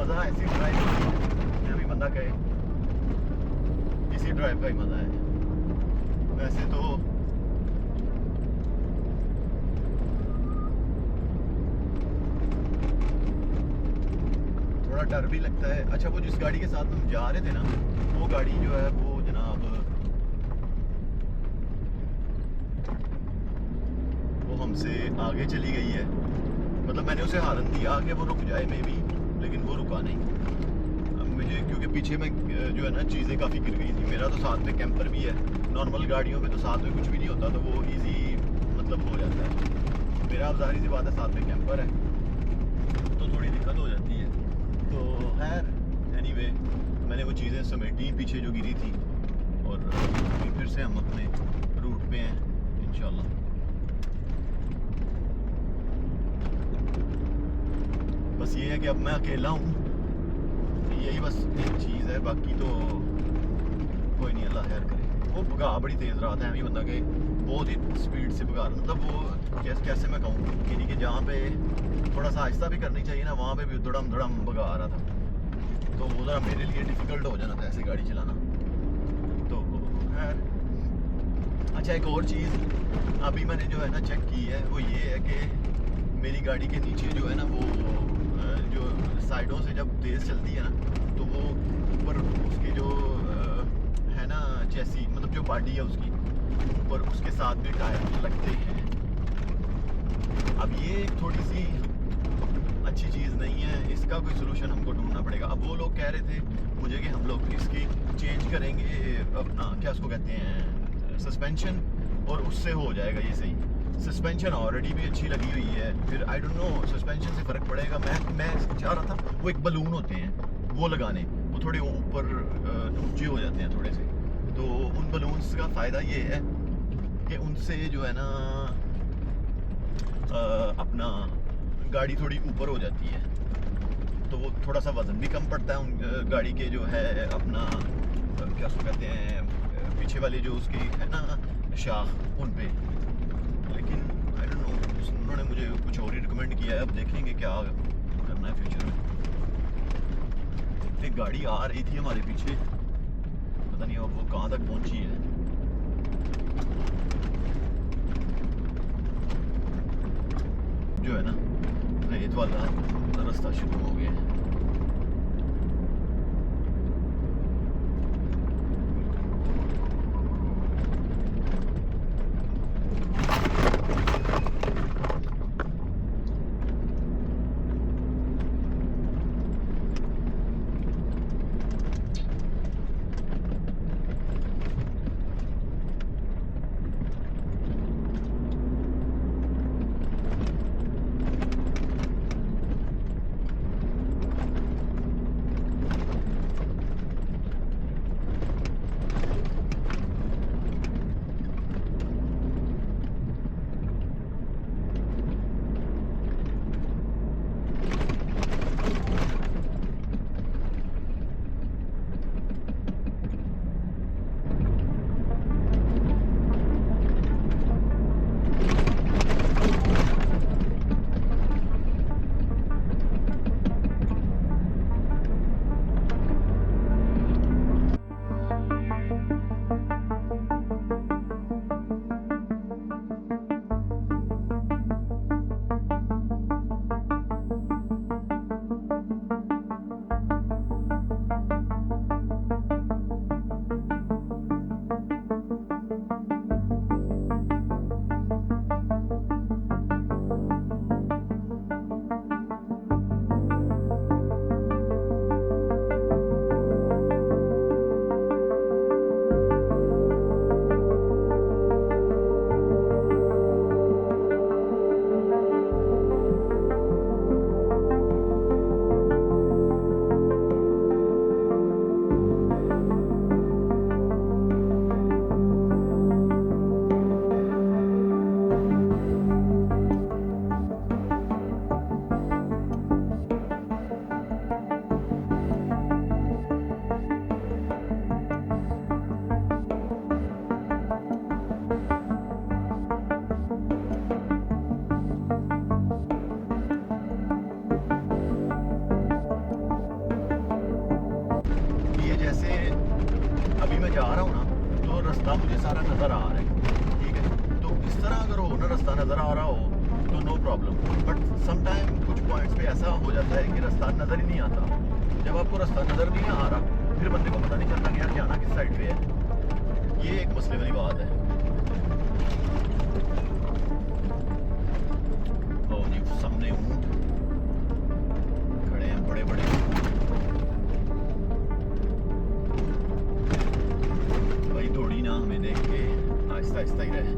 मज़ा ऐसी ड्राइव में भी बंदा कहे, इसी ड्राइव का ही मज़ा है। वैसे तो थोड़ा डर भी लगता है। अच्छा, वो जिस गाड़ी के साथ हम जा रहे थे ना, वो गाड़ी जो है वो जनाब वो हमसे आगे चली गई है। मतलब मैंने उसे हारन दिया कि वो रुक जाए मे बी, लेकिन वो रुका नहीं। अब मुझे क्योंकि पीछे में जो है ना चीज़ें काफ़ी गिर गई थी। मेरा तो साथ में कैंपर भी है। नॉर्मल गाड़ियों में तो साथ में कुछ भी नहीं होता, तो वो इजी मतलब हो जाता है। मेरा अब ज़ाहिर सी बात है साथ में कैंपर है, तो थोड़ी दिक्कत हो जाती है। तो खैर एनीवे, मैंने वो चीज़ें समेटी पीछे जो गिरी थी, और फिर से हम अपने रूट पे हैं इंशाल्लाह। बस ये है कि अब मैं अकेला हूँ, यही बस एक चीज़ है, बाकी तो कोई नहीं, अल्लाह खैर करे। वो भगा बड़ी तेज़ रहा था, अभी बंदा के बहुत ही स्पीड से भगा, मतलब वो कैसे मैं कहूँ कि कि जहाँ पे थोड़ा सा आहिस्ता भी करनी चाहिए ना, वहाँ पे भी धड़म धड़म भगा रहा था। तो वो ज़रा मेरे लिए डिफ़िकल्ट हो जाना था ऐसे गाड़ी चलाना। तो खैर अच्छा, एक और चीज़ अभी मैंने जो है ना चेक की है, वो ये है कि मेरी गाड़ी के नीचे जो है ना वो जो साइडों से जब तेज़ चलती है ना, तो वो ऊपर उसकी जो है ना चेसी, मतलब जो बॉडी है उसकी ऊपर, उसके साथ भी टायर लगते हैं। अब ये थोड़ी सी अच्छी चीज़ नहीं है, इसका कोई सोल्यूशन हमको ढूंढना पड़ेगा। अब वो लोग कह रहे थे मुझे कि हम लोग इसकी चेंज करेंगे अपना, क्या उसको कहते हैं, सस्पेंशन, और उससे हो जाएगा ये सही। सस्पेंशन ऑलरेडी भी अच्छी लगी हुई है, फिर आई डोंट नो सस्पेंशन से फ़र्क पड़ेगा। मैं चाह रहा था वो एक बलून होते हैं वो लगाने, वो थोड़े ऊपर ऊंचे हो जाते हैं थोड़े से। तो उन बलून्स का फ़ायदा ये है कि उनसे जो है ना अपना गाड़ी थोड़ी ऊपर हो जाती है, तो वो थोड़ा सा वज़न भी कम पड़ता है उन गाड़ी के जो है अपना क्या उसको कहते हैं, पीछे वाली जो उसकी है ना शाख, उन पे। लेकिन आई डोंट नो, उन्होंने मुझे कुछ और ही रिकमेंड किया है। अब देखेंगे क्या करना है फ्यूचर में। एक गाड़ी आ रही थी हमारे पीछे, पता नहीं अब वो कहाँ तक पहुँची है। जो है ना रेत वाला रास्ता शुरू हो गया है। जा रहा हूँ ना तो रास्ता मुझे सारा नज़र आ रहा है, ठीक है। तो इस तरह अगर हो ना रास्ता नज़र आ रहा हो तो नो प्रॉब्लम, बट समटाइम कुछ पॉइंट्स पे ऐसा हो जाता है कि रास्ता नज़र ही नहीं आता। जब आपको रास्ता नज़र नहीं आ रहा फिर बंदे को पता नहीं चलता कि यार जाना किस साइड पे है। ये एक मसले वाली बात है। और जी सामने ऊँट खड़े हैं बड़े बड़े। भाई दौड़ी ना हमें देख के, आहिस्ता आहिस्ता ही रहे।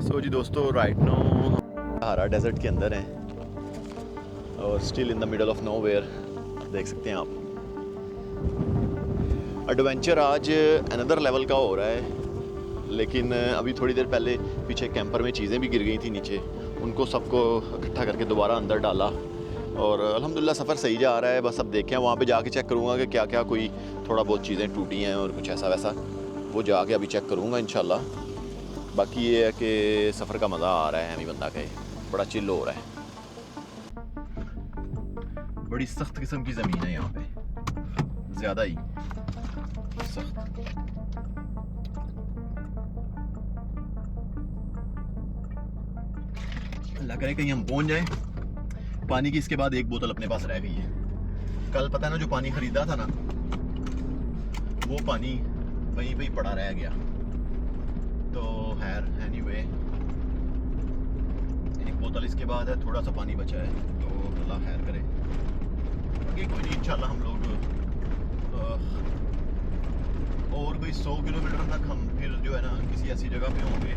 सो जी दोस्तों राइट नो सहारा डेजर्ट के अंदर हैं और still in the middle of nowhere, देख सकते हैं आप। एडवेंचर आज अनदर लेवल का हो रहा है, लेकिन अभी थोड़ी देर पहले पीछे कैंपर में चीज़ें भी गिर गई थी नीचे, उनको सबको इकट्ठा करके दोबारा अंदर डाला और अल्हम्दुलिल्लाह सफ़र सही जा रहा है। बस अब देखें, वहाँ पे जाके चेक करूँगा कि क्या क्या कोई थोड़ा बहुत चीज़ें टूटी हैं और कुछ ऐसा वैसा, वो जाके अभी चेक करूँगा इंशाल्लाह। बाकी ये है कि सफ़र का मज़ा आ रहा है, हमें बंदा कहे बड़ा चिल हो रहा है। बड़ी सख्त किस्म की ज़मीन है यहाँ पे, ज़्यादा ही सख्त। अल्लाह करे कहीं हम पहुँच जाएं। पानी की इसके बाद एक बोतल अपने पास रह गई है। कल पता है ना जो पानी ख़रीदा था ना, वो पानी वहीं पे ही पड़ा रह गया। तो खैर एनीवे, एक बोतल इसके बाद है, थोड़ा सा पानी बचा है, तो अल्लाह खैर करे। बाकी कोई नहीं, इंशाल्लाह हम लोग और कोई 100 किलोमीटर तक हम फिर जो है ना किसी ऐसी जगह पे होंगे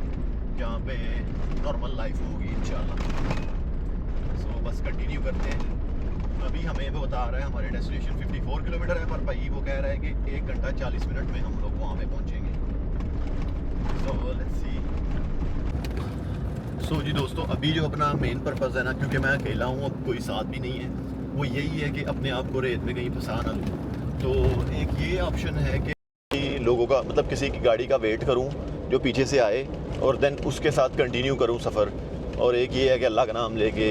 जहाँ पे नॉर्मल लाइफ होगी इंशाल्लाह। सो बस कंटिन्यू करते हैं। अभी हमें वो बता रहा है हमारे डेस्टिनेशन 54 किलोमीटर है, पर भाई वो कह रहा है कि 1 घंटा 40 मिनट में हम लोग वहाँ पे पहुँचेंगे। सो जी दोस्तों, अभी जो अपना मेन पर्पज़ है ना, क्योंकि मैं अकेला हूँ, अब कोई साथ भी नहीं है, वो यही है कि अपने आप को रेत में कहीं फंसा ना लूँ। तो एक ये ऑप्शन है कि लोगों का मतलब किसी की गाड़ी का वेट करूँ जो पीछे से आए और देन उसके साथ कंटिन्यू करूँ सफ़र, और एक ये है कि अल्लाह का नाम लेके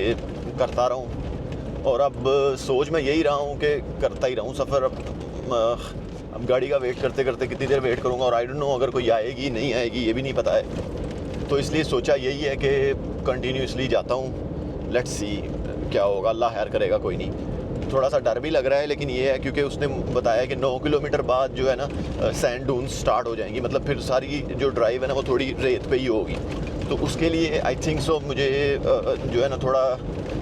करता रहूँ। और अब सोच मैं यही रहा हूँ कि करता ही रहूँ सफ़र। अब गाड़ी का वेट करते करते कितनी देर वेट करूँगा, और आई डोंट नो अगर कोई आएगी नहीं आएगी ये भी नहीं पता है। तो इसलिए सोचा यही है कि कंटिन्यूसली जाता हूँ, लेट्स सी क्या होगा, अल्लाह खैर करेगा, कोई नहीं। थोड़ा सा डर भी लग रहा है, लेकिन ये है क्योंकि उसने बताया कि 9 किलोमीटर बाद जो है ना सैंड डून्स स्टार्ट हो जाएंगी, मतलब फिर सारी जो ड्राइव है ना वो थोड़ी रेत पे ही होगी। तो उसके लिए आई थिंक सो मुझे जो है ना थोड़ा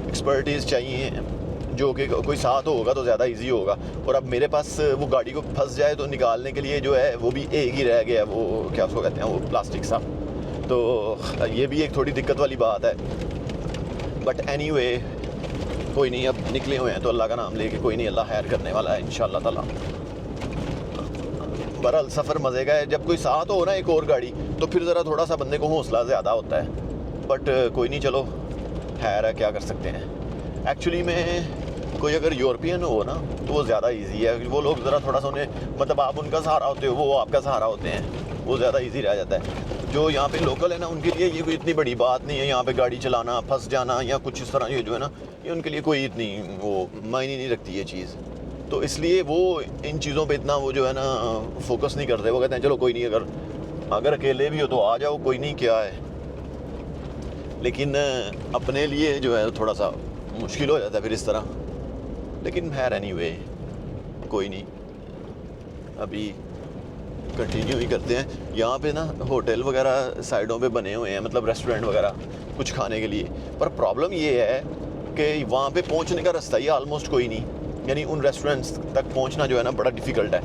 एक्सपर्टीज़ चाहिए, जो कि कोई साथ होगा तो ज़्यादा इजी होगा। और अब मेरे पास वो गाड़ी को फंस जाए तो निकालने के लिए जो है वो भी एक ही रह गया, वो क्या उसको कहते हैं, वो प्लास्टिक सा। तो ये भी एक थोड़ी दिक्कत वाली बात है, बट एनीवे कोई नहीं, अब निकले हुए हैं तो अल्लाह का नाम लेके कोई नहीं, अल्लाह खैर करने वाला है इंशाल्लाह ताला। बहरहाल सफ़र मज़े का है, जब कोई साथ हो ना एक और गाड़ी तो फिर ज़रा थोड़ा सा बंदे को हौसला ज़्यादा होता है, बट कोई नहीं, चलो खैर है, क्या कर सकते हैं। एक्चुअली में कोई अगर यूरोपियन हो ना तो वो ज़्यादा इजी है, वो लोग ज़रा थोड़ा सा उन्हें, मतलब आप उनका सहारा होते हो, वो आपका सहारा होते हैं, वो ज़्यादा इजी रह जाता है। जो यहाँ पे लोकल है ना उनके लिए ये कोई इतनी बड़ी बात नहीं है, यहाँ पे गाड़ी चलाना, फंस जाना या कुछ इस तरह, ये जो है ना ये उनके लिए कोई इतनी वो मायने नहीं रखती ये चीज़। तो इसलिए वो इन चीज़ों पे इतना वो जो है ना फोकस नहीं करते, वो कहते हैं चलो कोई नहीं, अगर अकेले भी हो तो आ जाओ, कोई नहीं, क्या है। लेकिन अपने लिए जो है थोड़ा सा मुश्किल हो जाता है फिर इस तरह, लेकिन खैर एनीवे कोई नहीं, अभी कंटिन्यू ही करते हैं। यहाँ पे ना होटल वगैरह साइडों पे बने हुए हैं, मतलब रेस्टोरेंट वगैरह कुछ खाने के लिए, पर प्रॉब्लम ये है कि वहाँ पे पहुँचने का रास्ता ही ऑलमोस्ट कोई नहीं, यानी उन रेस्टोरेंट्स तक पहुँचना जो है ना बड़ा डिफ़िकल्ट है।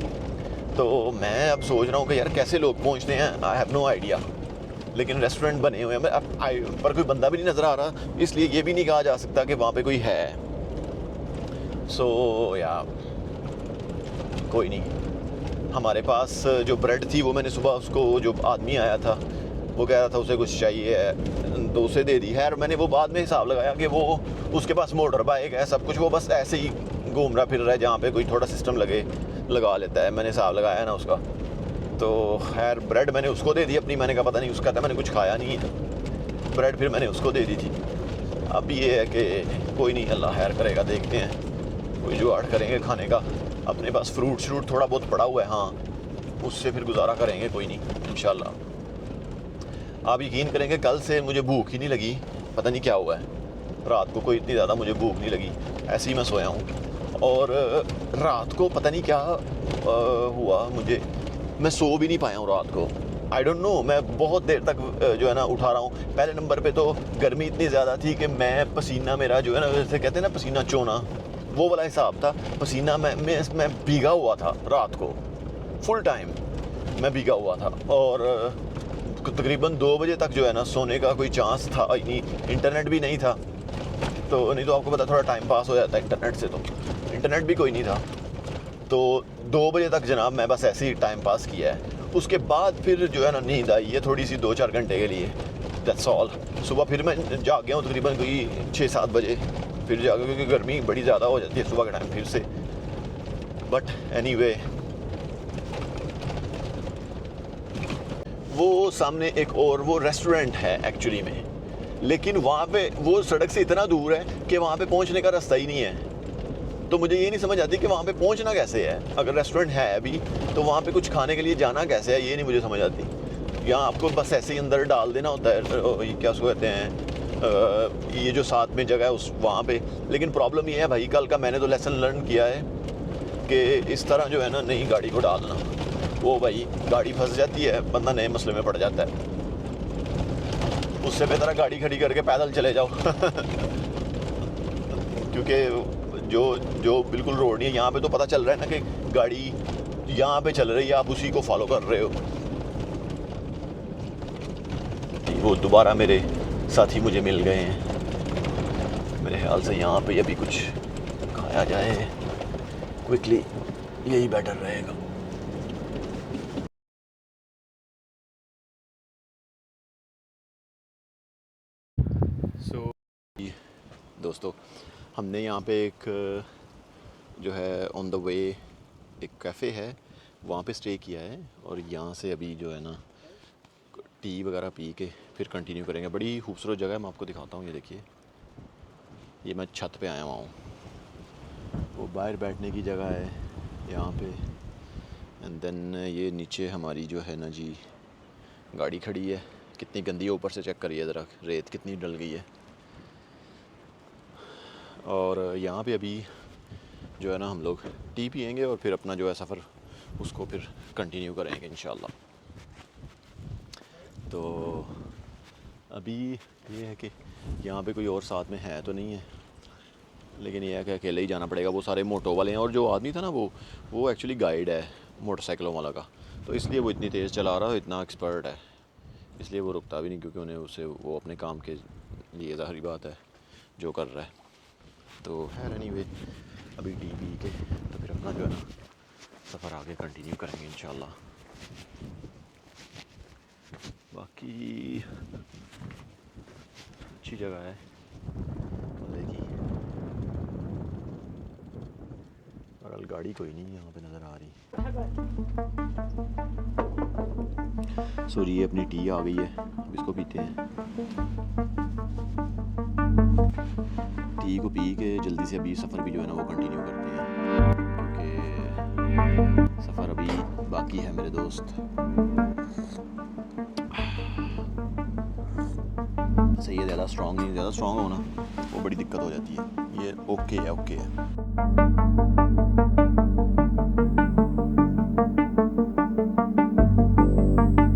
तो मैं अब सोच रहा हूँ कि यार कैसे लोग पहुँचते हैं, आई हैव नो आइडिया। लेकिन रेस्टोरेंट बने हुए हैं, पर कोई बंदा भी नहीं नज़र आ रहा, इसलिए ये भी नहीं कहा जा सकता कि वहाँ पे कोई है। सो या कोई नहीं, हमारे पास जो ब्रेड थी वो मैंने सुबह उसको, जो आदमी आया था वो कह रहा था उसे कुछ चाहिए है तो उसे दे दी। खैर मैंने वो बाद में हिसाब लगाया कि वो उसके पास मोटर बाइक है, सब कुछ, वो बस ऐसे ही घूम रहा फिर रहा है, जहाँ पे कोई थोड़ा सिस्टम लगा लेता है, मैंने हिसाब लगाया ना उसका। तो खैर ब्रेड मैंने उसको दे दी अपनी, मैंने कहा पता नहीं, उसका था मैंने कुछ खाया नहीं है, ब्रेड फिर मैंने उसको दे दी थी। अब ये है कि कोई नहीं, अल्लाह खैर करेगा, देखते हैं कोई जुगाड़ करेंगे खाने का। अपने पास फ्रूट श्रूट थोड़ा बहुत पड़ा हुआ है, हाँ उससे फिर गुजारा करेंगे, कोई नहीं इंशाल्लाह। आप यकीन करेंगे कल से मुझे भूख ही नहीं लगी, पता नहीं क्या हुआ है, रात को कोई इतनी ज़्यादा मुझे भूख नहीं लगी, ऐसे ही मैं सोया हूँ। और रात को पता नहीं क्या हुआ मुझे, मैं सो भी नहीं पाया हूँ रात को, आई डोंट नो, मैं बहुत देर तक जो है ना उठा रहा हूँ। पहले नंबर पे तो गर्मी इतनी ज़्यादा थी कि मैं पसीना मेरा जो है ना, जैसे कहते हैं ना पसीना चोना, वो वाला हिसाब था, पसीना मैं भीगा हुआ था रात को, फुल टाइम मैं भीगा हुआ था। और तकरीबन 2 बजे तक जो है ना सोने का कोई चांस था ही नहीं, इंटरनेट भी नहीं था, तो नहीं तो आपको पता थोड़ा टाइम पास हो जाता है इंटरनेट से, तो इंटरनेट भी कोई नहीं था। तो 2 बजे तक जनाब मैं बस ऐसे ही टाइम पास किया है। उसके बाद फिर जो है ना नींद आई है थोड़ी सी 2-4 घंटे के लिए, दैट्स ऑल। सुबह फिर मैं जाग गया हूँ तकरीबन कोई 6-7 बजे, फिर जाग, क्योंकि गर्मी बड़ी ज़्यादा हो जाती है सुबह के टाइम फिर से। बट एनीवे वो सामने एक और वो रेस्टोरेंट है एक्चुअली में, लेकिन वहाँ पे वो सड़क से इतना दूर है कि वहाँ पे पहुँचने का रास्ता ही नहीं है। तो मुझे ये नहीं समझ आती कि वहाँ पे पहुँचना कैसे है, अगर रेस्टोरेंट है अभी तो वहाँ पे कुछ खाने के लिए जाना कैसे है, ये नहीं मुझे समझ आती। यहाँ आपको बस ऐसे ही अंदर डाल देना होता है, क्या उसको कहते हैं, ये जो साथ में जगह है उस वहाँ पे। लेकिन प्रॉब्लम ये है भाई, कल का मैंने तो लेसन लर्न किया है कि इस तरह जो है ना नई गाड़ी को डालना, वो भाई गाड़ी फंस जाती है, बंदा नए मसले में पड़ जाता है। उससे बेहतर गाड़ी खड़ी करके पैदल चले जाओ क्योंकि जो बिल्कुल रोड नहीं है यहाँ पे, तो पता चल रहा है ना कि गाड़ी यहाँ पे चल रही है, आप उसी को फॉलो कर रहे हो। वो दोबारा मेरे साथी मुझे मिल गए हैं, मेरे ख्याल से यहाँ पे अभी कुछ खाया जाए क्विकली, यही बेटर रहेगा। दोस्तों हमने यहाँ पे एक जो है ऑन द वे एक कैफ़े है, वहाँ पे स्टे किया है, और यहाँ से अभी जो है ना टी वगैरह पी के फिर कंटिन्यू करेंगे। बड़ी खूबसूरत जगह है, मैं आपको दिखाता हूँ। ये देखिए, ये मैं छत पे आया हुआ हूँ। वो बाहर बैठने की जगह है यहाँ पे। एंड देन ये नीचे हमारी जो है ना जी गाड़ी खड़ी है। कितनी गंदी है, ऊपर से चेक करिए ज़रा, रेत कितनी डल गई है। और यहाँ पे अभी जो है ना हम लोग टी पियेंगे और फिर अपना जो है सफ़र उसको फिर कंटिन्यू करेंगे इंशाल्लाह। तो अभी ये है कि यहाँ पे कोई और साथ में है तो नहीं है, लेकिन ये है कि अकेले ही जाना पड़ेगा। वो सारे मोटो वाले हैं और जो आदमी था ना वो एक्चुअली गाइड है मोटरसाइकिलों वाला का, तो इसलिए वो इतनी तेज़ चला रहा है, इतना एक्सपर्ट है, इसलिए वो रुकता भी नहीं, क्योंकि उन्हें उसे वो अपने काम के लिए ज़ाहिर बात है जो कर रहा है। तो खैर एनीवे अभी टी पी के तो फिर अपना जो है ना सफ़र आगे कंटिन्यू करेंगे इंशाल्लाह। बाकी अच्छी जगह है मज़े की, और गाड़ी कोई नहीं यहाँ पे नज़र आ रही। सो ये अपनी टी आ गई है, अब इसको पीते हैं। टी को पी के जल्दी से अभी सफ़र भी जो है ना वो कंटिन्यू करते हैं, क्योंकि सफ़र अभी बाकी है मेरे दोस्त। सही है, ज़्यादा स्ट्रॉन्ग नहीं, ज़्यादा स्ट्रॉन्ग होना वो बड़ी दिक्कत हो जाती है। ये ओके है, ओके है।